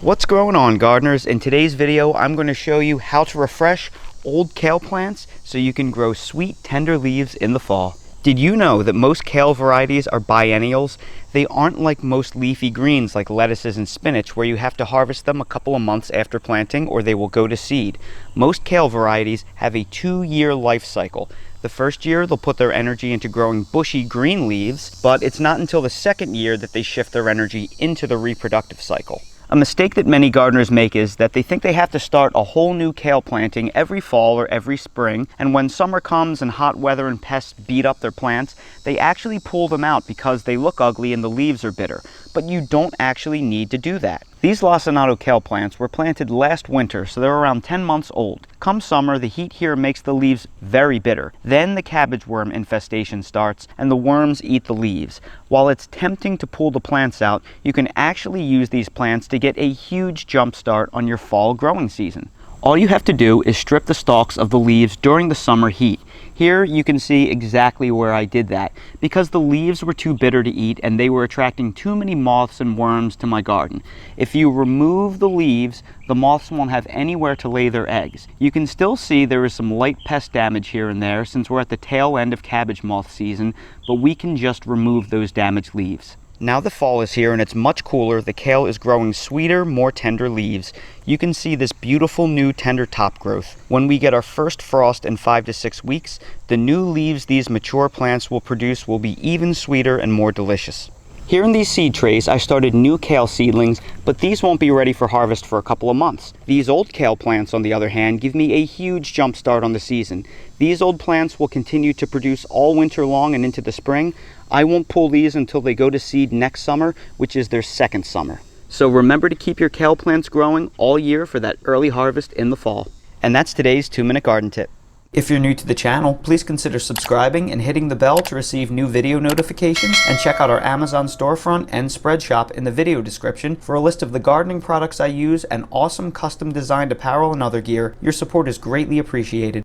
What's going on, gardeners? In today's video, I'm going to show you how to refresh old kale plants so you can grow sweet, tender leaves in the fall. Did you know that most kale varieties are biennials? They aren't like most leafy greens like lettuces and spinach where you have to harvest them a couple of months after planting or they will go to seed. Most kale varieties have a 2-year life cycle. The first year, they'll put their energy into growing bushy green leaves, but it's not until the second year that they shift their energy into the reproductive cycle. A mistake that many gardeners make is that they think they have to start a whole new kale planting every fall or every spring, and when summer comes and hot weather and pests beat up their plants, they actually pull them out because they look ugly and the leaves are bitter. But you don't actually need to do that. These lacinato kale plants were planted last winter, so they're around 10 months old. Come summer, the heat here makes the leaves very bitter. Then the cabbage worm infestation starts and the worms eat the leaves. While it's tempting to pull the plants out, you can actually use these plants to get a huge jump start on your fall growing season. All you have to do is strip the stalks of the leaves during the summer heat. Here you can see exactly where I did that, because the leaves were too bitter to eat and they were attracting too many moths and worms to my garden. If you remove the leaves, the moths won't have anywhere to lay their eggs. You can still see there is some light pest damage here and there since we're at the tail end of cabbage moth season, but we can just remove those damaged leaves. Now the fall is here and it's much cooler. The kale is growing sweeter, more tender leaves. You can see this beautiful new tender top growth. When we get our first frost in 5 to 6 weeks, the new leaves these mature plants will produce will be even sweeter and more delicious. Here in these seed trays, I started new kale seedlings, but these won't be ready for harvest for a couple of months. These old kale plants, on the other hand, give me a huge jump start on the season. These old plants will continue to produce all winter long and into the spring. I won't pull these until they go to seed next summer, which is their second summer. So remember to keep your kale plants growing all year for that early harvest in the fall. And that's today's 2-minute garden tip. If you're new to the channel, please consider subscribing and hitting the bell to receive new video notifications, and check out our Amazon storefront and spread shop in the video description for a list of the gardening products I use and awesome custom designed apparel and other gear. Your support is greatly appreciated.